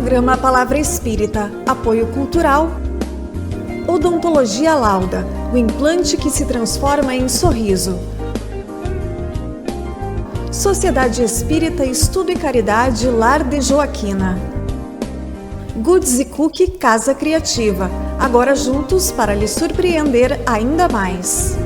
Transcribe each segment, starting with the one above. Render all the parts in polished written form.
Programa Palavra Espírita, apoio cultural. Odontologia Lauda, o implante que se transforma em sorriso. Sociedade Espírita Estudo e Caridade Lar de Joaquina. Goods e Cookie Casa Criativa, agora juntos para lhe surpreender ainda mais.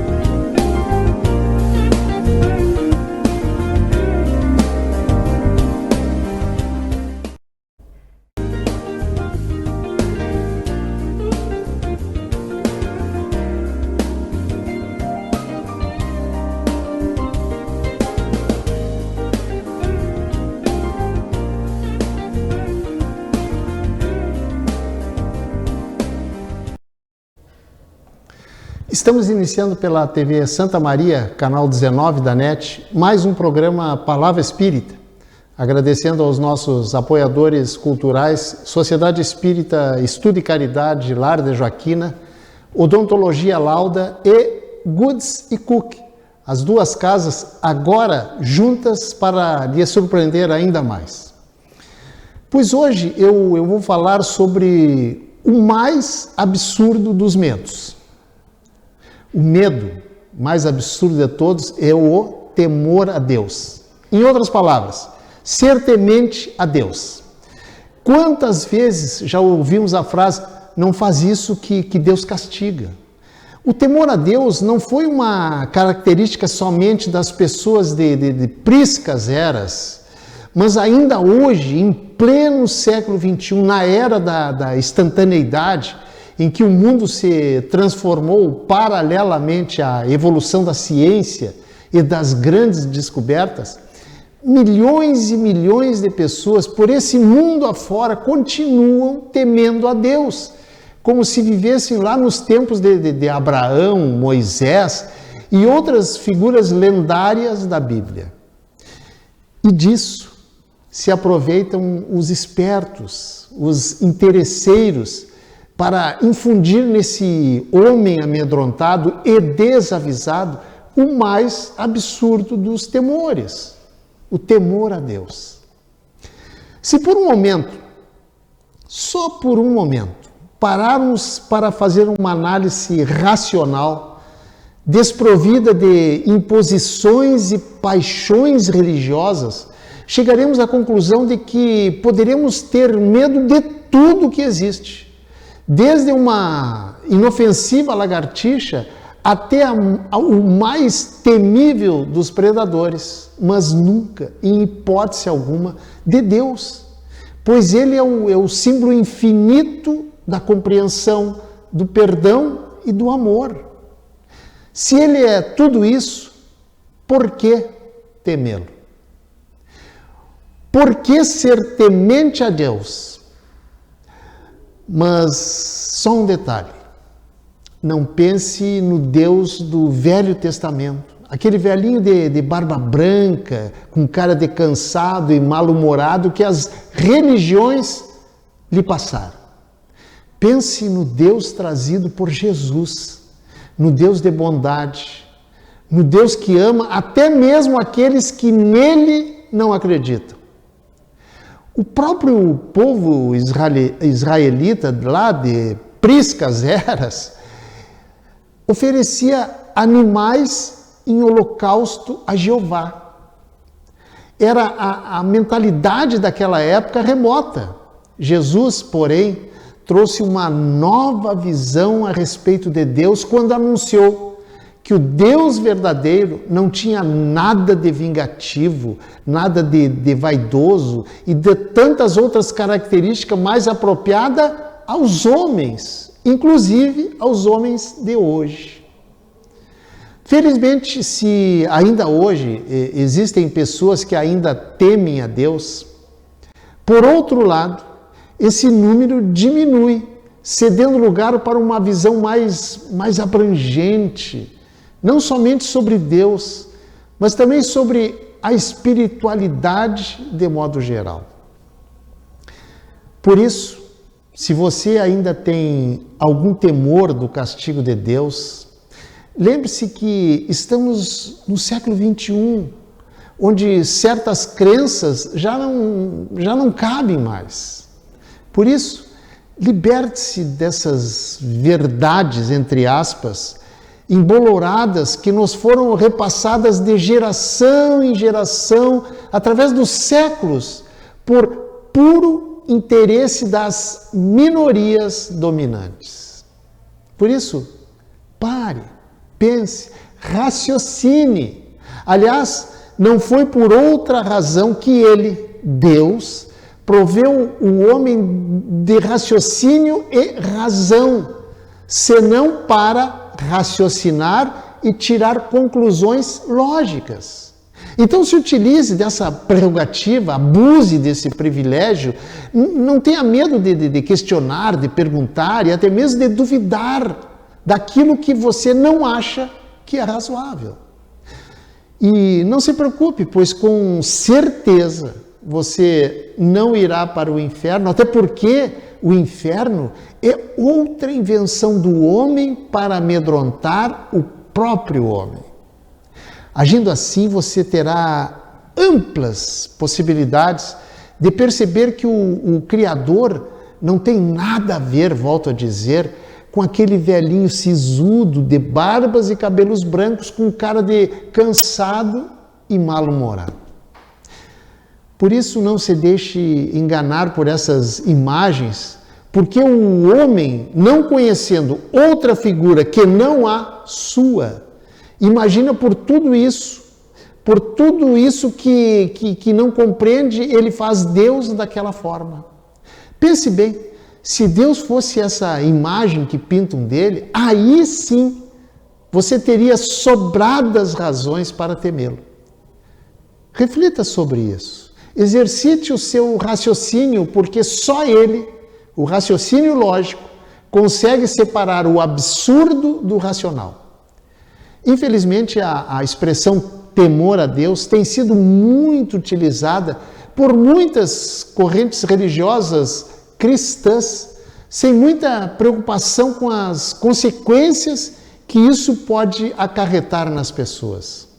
Estamos iniciando pela TV Santa Maria, canal 19 da NET, mais um programa Palavra Espírita. Agradecendo aos nossos apoiadores culturais, Sociedade Espírita Estudo e Caridade Lar de Joaquina, Odontologia Lauda e Goods e Cookie. As duas casas agora juntas para lhe surpreender ainda mais. Pois hoje eu vou falar sobre o mais absurdo dos medos. O medo mais absurdo de todos é o temor a Deus. Em outras palavras, ser temente a Deus. Quantas vezes já ouvimos a frase, não faz isso que Deus castiga? O temor a Deus não foi uma característica somente das pessoas de priscas eras, mas ainda hoje, em pleno século XXI, na era da instantaneidade, em que o mundo se transformou paralelamente à evolução da ciência e das grandes descobertas, milhões e milhões de pessoas por esse mundo afora continuam temendo a Deus, como se vivessem lá nos tempos de Abraão, Moisés e outras figuras lendárias da Bíblia. E disso se aproveitam os espertos, os interesseiros, para infundir nesse homem amedrontado e desavisado o mais absurdo dos temores, o temor a Deus. Se por um momento, só por um momento, pararmos para fazer uma análise racional, desprovida de imposições e paixões religiosas, chegaremos à conclusão de que poderemos ter medo de tudo que existe. Desde uma inofensiva lagartixa até o mais temível dos predadores, mas nunca, em hipótese alguma, de Deus, pois Ele é o símbolo infinito da compreensão, do perdão e do amor. Se Ele é tudo isso, por que temê-lo? Por que ser temente a Deus? Mas só um detalhe, não pense no Deus do Velho Testamento, aquele velhinho de barba branca, com cara de cansado e mal-humorado que as religiões lhe passaram. Pense no Deus trazido por Jesus, no Deus de bondade, no Deus que ama até mesmo aqueles que nele não acreditam. O próprio povo israelita, lá de priscas eras, oferecia animais em holocausto a Jeová. Era a mentalidade daquela época remota. Jesus, porém, trouxe uma nova visão a respeito de Deus quando anunciou que o Deus verdadeiro não tinha nada de vingativo, nada de vaidoso e de tantas outras características mais apropriadas aos homens, inclusive aos homens de hoje. Felizmente, se ainda hoje existem pessoas que ainda temem a Deus, por outro lado, esse número diminui, cedendo lugar para uma visão mais abrangente, não somente sobre Deus, mas também sobre a espiritualidade de modo geral. Por isso, se você ainda tem algum temor do castigo de Deus, lembre-se que estamos no século XXI, onde certas crenças já não cabem mais. Por isso, liberte-se dessas verdades, entre aspas, emboloradas que nos foram repassadas de geração em geração, através dos séculos, por puro interesse das minorias dominantes. Por isso, pare, pense, raciocine. Aliás, não foi por outra razão que ele, Deus, proveu o homem de raciocínio e razão, senão para raciocinar e tirar conclusões lógicas. Então se utilize dessa prerrogativa, abuse desse privilégio, não tenha medo de questionar, de perguntar e até mesmo de duvidar daquilo que você não acha que é razoável. E não se preocupe, pois com certeza você não irá para o inferno, até porque o inferno é outra invenção do homem para amedrontar o próprio homem. Agindo assim, você terá amplas possibilidades de perceber que o Criador não tem nada a ver, volto a dizer, com aquele velhinho sisudo de barbas e cabelos brancos com cara de cansado e mal-humorado. Por isso, não se deixe enganar por essas imagens, porque o homem, não conhecendo outra figura que não a sua, imagina por tudo isso que não compreende, ele faz Deus daquela forma. Pense bem, se Deus fosse essa imagem que pintam dele, aí sim você teria sobradas razões para temê-lo. Reflita sobre isso. Exercite o seu raciocínio, porque só ele, o raciocínio lógico, consegue separar o absurdo do racional. Infelizmente, a expressão temor a Deus tem sido muito utilizada por muitas correntes religiosas cristãs, sem muita preocupação com as consequências que isso pode acarretar nas pessoas.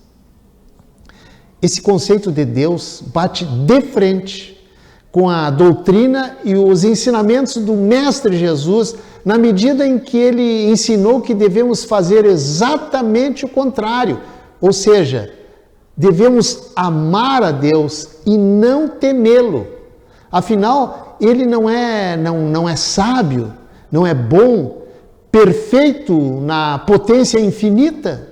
Esse conceito de Deus bate de frente com a doutrina e os ensinamentos do Mestre Jesus, na medida em que ele ensinou que devemos fazer exatamente o contrário, ou seja, devemos amar a Deus e não temê-lo. Afinal, ele não é sábio, não é bom, perfeito na potência infinita.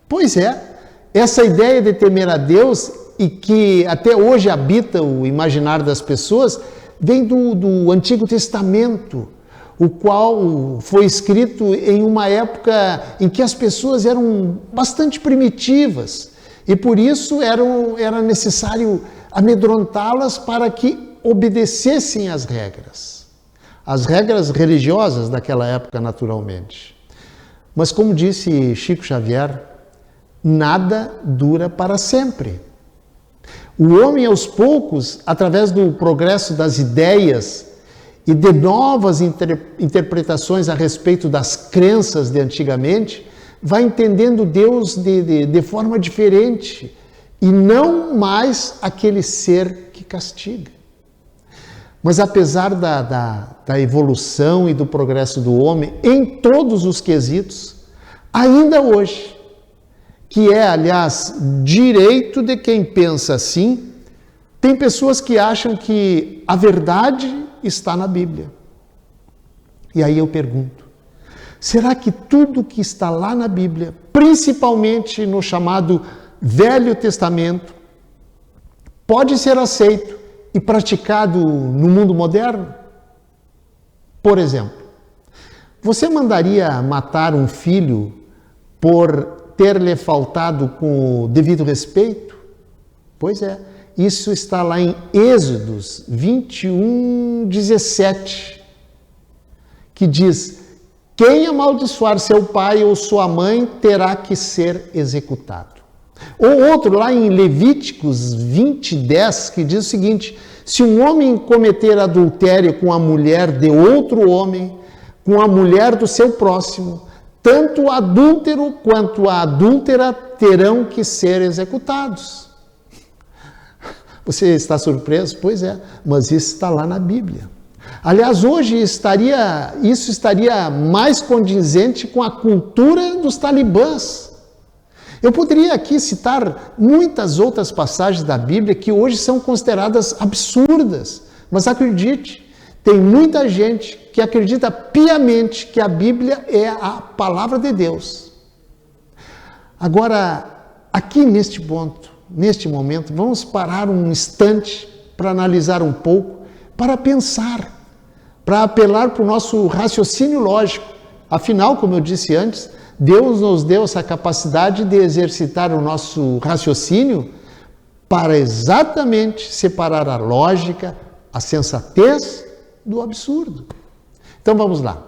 Pois é, essa ideia de temer a Deus e que até hoje habita o imaginário das pessoas vem do Antigo Testamento, o qual foi escrito em uma época em que as pessoas eram bastante primitivas e por isso era necessário amedrontá-las para que obedecessem às regras religiosas daquela época, naturalmente. Mas como disse Chico Xavier, nada dura para sempre. O homem, aos poucos, através do progresso das ideias e de novas interpretações a respeito das crenças de antigamente, vai entendendo Deus de forma diferente e não mais aquele ser que castiga. Mas apesar da evolução e do progresso do homem em todos os quesitos, ainda hoje, que é, aliás, direito de quem pensa assim, tem pessoas que acham que a verdade está na Bíblia. E aí eu pergunto, será que tudo que está lá na Bíblia, principalmente no chamado Velho Testamento, pode ser aceito e praticado no mundo moderno? Por exemplo, você mandaria matar um filho por ter-lhe faltado com o devido respeito? Pois é, isso está lá em Êxodos 21:17, que diz: quem amaldiçoar seu pai ou sua mãe terá que ser executado. Ou outro lá em Levíticos 20:10, que diz o seguinte: se um homem cometer adultério com a mulher de outro homem, com a mulher do seu próximo, tanto o adúltero quanto a adúltera terão que ser executados. Você está surpreso? Pois é, mas isso está lá na Bíblia. Aliás, hoje isso estaria mais condizente com a cultura dos talibãs. Eu poderia aqui citar muitas outras passagens da Bíblia que hoje são consideradas absurdas, mas acredite, tem muita gente que acredita piamente que a Bíblia é a palavra de Deus. Agora, aqui neste ponto, neste momento, vamos parar um instante para analisar um pouco, para pensar, para apelar para o nosso raciocínio lógico. Afinal, como eu disse antes, Deus nos deu essa capacidade de exercitar o nosso raciocínio para exatamente separar a lógica, a sensatez do absurdo. Então vamos lá.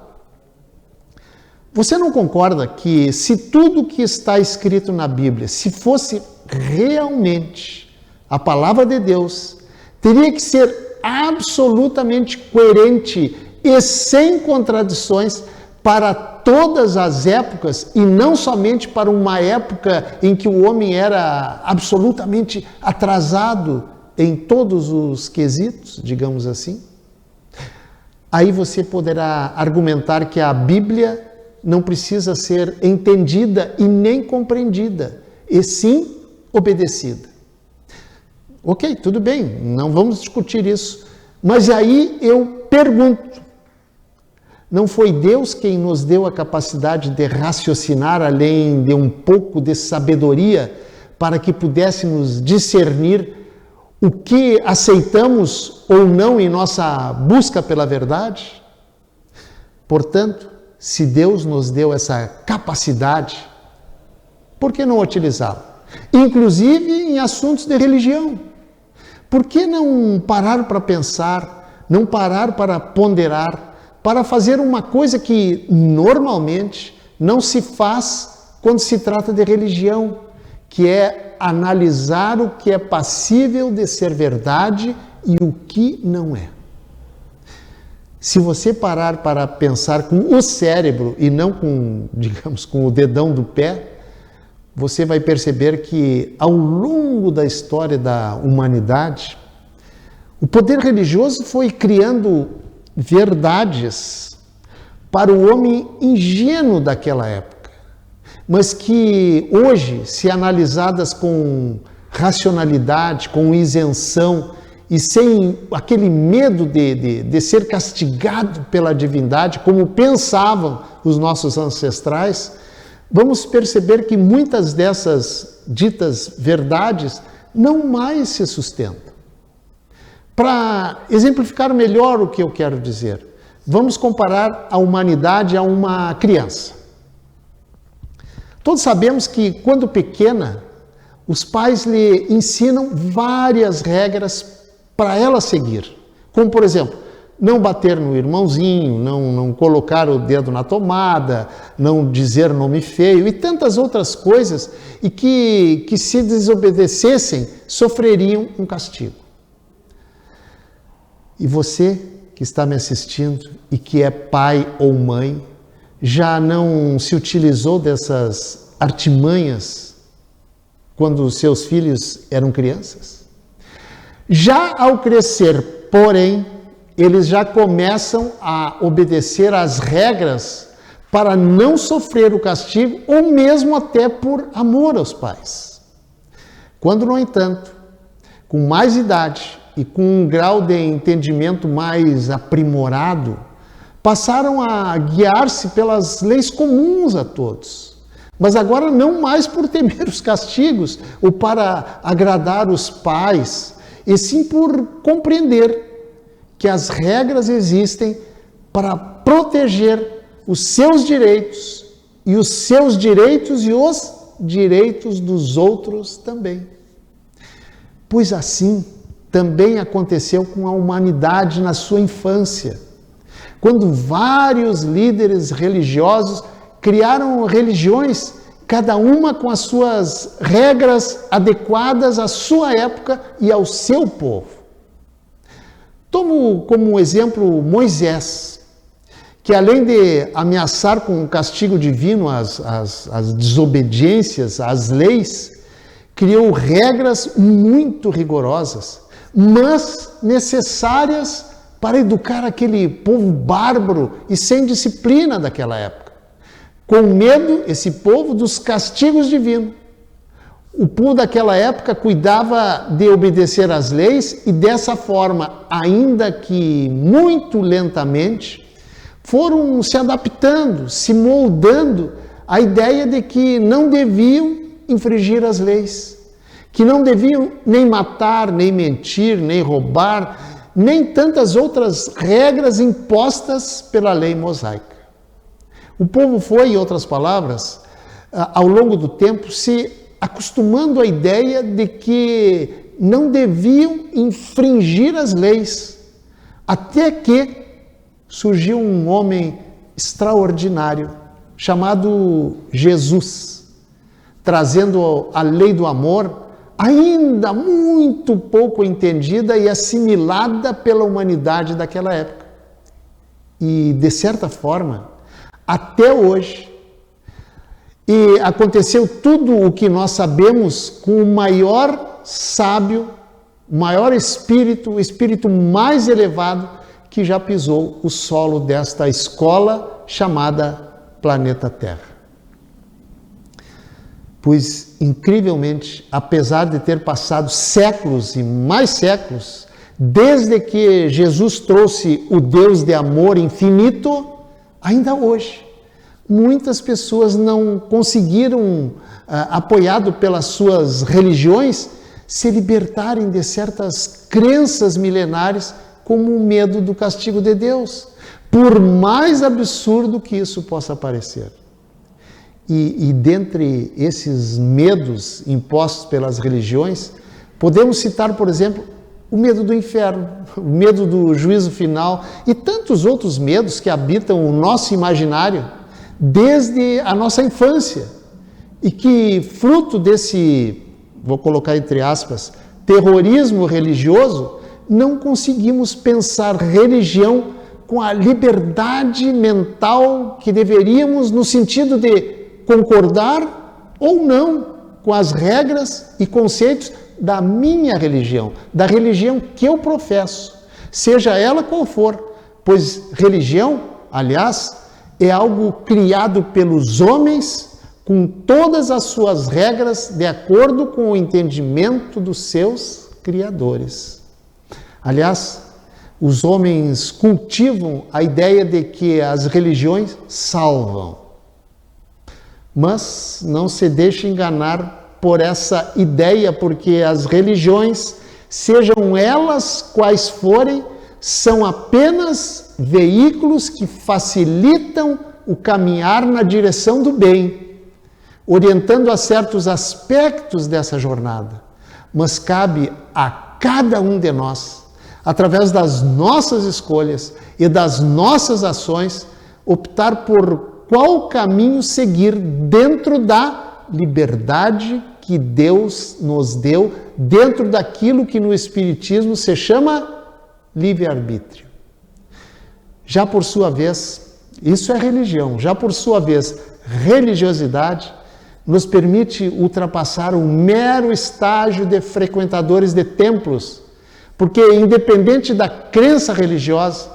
Você não concorda que se tudo que está escrito na Bíblia, se fosse realmente a palavra de Deus, teria que ser absolutamente coerente e sem contradições para todas as épocas e não somente para uma época em que o homem era absolutamente atrasado em todos os quesitos, digamos assim? Aí você poderá argumentar que a Bíblia não precisa ser entendida e nem compreendida, e sim obedecida. Ok, tudo bem, não vamos discutir isso. Mas aí eu pergunto, não foi Deus quem nos deu a capacidade de raciocinar além de um pouco de sabedoria para que pudéssemos discernir o que aceitamos ou não em nossa busca pela verdade? Portanto, se Deus nos deu essa capacidade, por que não utilizá-la? Inclusive em assuntos de religião. Por que não parar para pensar, não parar para ponderar, para fazer uma coisa que normalmente não se faz quando se trata de religião, que é analisar o que é passível de ser verdade e o que não é. Se você parar para pensar com o cérebro e não com, digamos, com o dedão do pé, você vai perceber que ao longo da história da humanidade, o poder religioso foi criando verdades para o homem ingênuo daquela época, mas que hoje, se analisadas com racionalidade, com isenção e sem aquele medo de ser castigado pela divindade, como pensavam os nossos ancestrais, vamos perceber que muitas dessas ditas verdades não mais se sustentam. Para exemplificar melhor o que eu quero dizer, vamos comparar a humanidade a uma criança. Todos sabemos que, quando pequena, os pais lhe ensinam várias regras para ela seguir. Como, por exemplo, não bater no irmãozinho, não colocar o dedo na tomada, não dizer nome feio e tantas outras coisas, e que se desobedecessem, sofreriam um castigo. E você que está me assistindo e que é pai ou mãe, já não se utilizou dessas artimanhas quando os seus filhos eram crianças? Já ao crescer, porém, eles já começam a obedecer às regras para não sofrer o castigo ou mesmo até por amor aos pais. Quando, no entanto, com mais idade e com um grau de entendimento mais aprimorado, passaram a guiar-se pelas leis comuns a todos, mas agora não mais por temer os castigos ou para agradar os pais, e sim por compreender que as regras existem para proteger os seus direitos e os seus direitos e os direitos dos outros também. Pois assim também aconteceu com a humanidade na sua infância, quando vários líderes religiosos criaram religiões, cada uma com as suas regras adequadas à sua época e ao seu povo. Tomo como exemplo Moisés, que além de ameaçar com o castigo divino as desobediências às leis, criou regras muito rigorosas, mas necessárias para educar aquele povo bárbaro e sem disciplina daquela época. Com medo, esse povo, dos castigos divinos. O povo daquela época cuidava de obedecer às leis e dessa forma, ainda que muito lentamente, foram se adaptando, se moldando à ideia de que não deviam infringir as leis, que não deviam nem matar, nem mentir, nem roubar, nem tantas outras regras impostas pela lei mosaica. O povo foi, em outras palavras, ao longo do tempo, se acostumando à ideia de que não deviam infringir as leis, até que surgiu um homem extraordinário, chamado Jesus, trazendo a lei do amor, ainda muito pouco entendida e assimilada pela humanidade daquela época. E, de certa forma, até hoje, e aconteceu tudo o que nós sabemos com o maior sábio, o maior espírito, o espírito mais elevado que já pisou o solo desta escola chamada planeta Terra. Pois, incrivelmente, apesar de ter passado séculos e mais séculos, desde que Jesus trouxe o Deus de amor infinito, ainda hoje, muitas pessoas não conseguiram, apoiado pelas suas religiões, se libertarem de certas crenças milenares, como o medo do castigo de Deus, por mais absurdo que isso possa parecer. E dentre esses medos impostos pelas religiões, podemos citar, por exemplo, o medo do inferno, o medo do juízo final e tantos outros medos que habitam o nosso imaginário desde a nossa infância e que, fruto desse, vou colocar entre aspas, terrorismo religioso, não conseguimos pensar religião com a liberdade mental que deveríamos, no sentido de concordar ou não com as regras e conceitos da minha religião, da religião que eu professo, seja ela qual for, pois religião, aliás, é algo criado pelos homens com todas as suas regras de acordo com o entendimento dos seus criadores. Aliás, os homens cultivam a ideia de que as religiões salvam. Mas não se deixe enganar por essa ideia, porque as religiões, sejam elas quais forem, são apenas veículos que facilitam o caminhar na direção do bem, orientando a certos aspectos dessa jornada. Mas cabe a cada um de nós, através das nossas escolhas e das nossas ações, optar por qual caminho seguir dentro da liberdade que Deus nos deu, dentro daquilo que no Espiritismo se chama livre-arbítrio. Já por sua vez, isso é religião, já por sua vez, religiosidade nos permite ultrapassar o mero estágio de frequentadores de templos, porque independente da crença religiosa,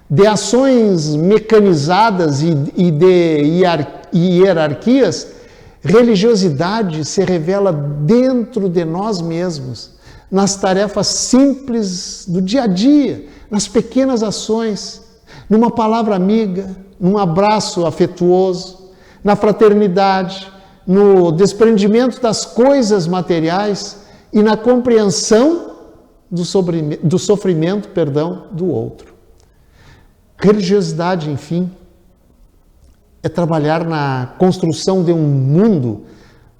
de ações mecanizadas e de hierarquias, religiosidade se revela dentro de nós mesmos, nas tarefas simples do dia a dia, nas pequenas ações, numa palavra amiga, num abraço afetuoso, na fraternidade, no desprendimento das coisas materiais e na compreensão do sofrimento, do outro. Religiosidade, enfim, é trabalhar na construção de um mundo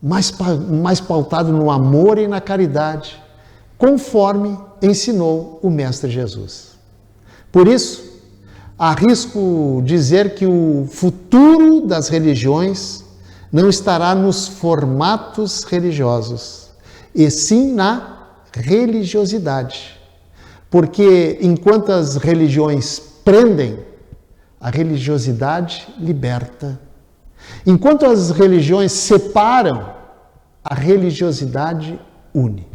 mais pautado no amor e na caridade, conforme ensinou o Mestre Jesus. Por isso, arrisco dizer que o futuro das religiões não estará nos formatos religiosos, e sim na religiosidade. Porque enquanto as religiões prendem, a religiosidade liberta. Enquanto as religiões separam, a religiosidade une.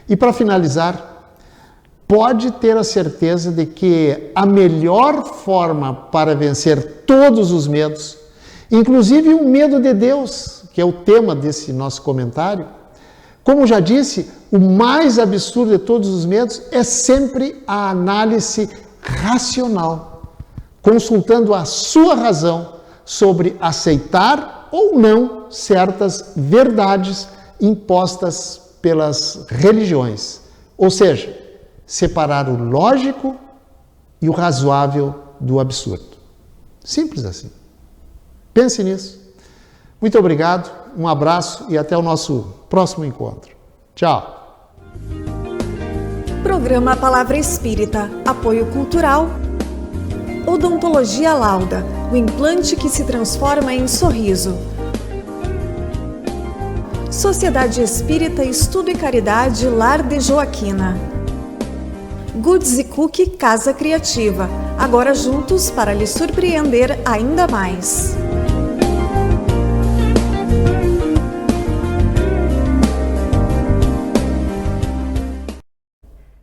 E para finalizar, pode ter a certeza de que a melhor forma para vencer todos os medos, inclusive o medo de Deus, que é o tema desse nosso comentário, como já disse, o mais absurdo de todos os medos é sempre a análise racional, consultando a sua razão sobre aceitar ou não certas verdades impostas pelas religiões. Ou seja, separar o lógico e o razoável do absurdo. Simples assim. Pense nisso. Muito obrigado, um abraço e até o nosso próximo encontro. Tchau. Programa Palavra Espírita, apoio cultural. Odontologia Lauda, o implante que se transforma em sorriso. Sociedade Espírita Estudo e Caridade Lar de Joaquina. Goods e Cookie Casa Criativa, agora juntos para lhe surpreender ainda mais.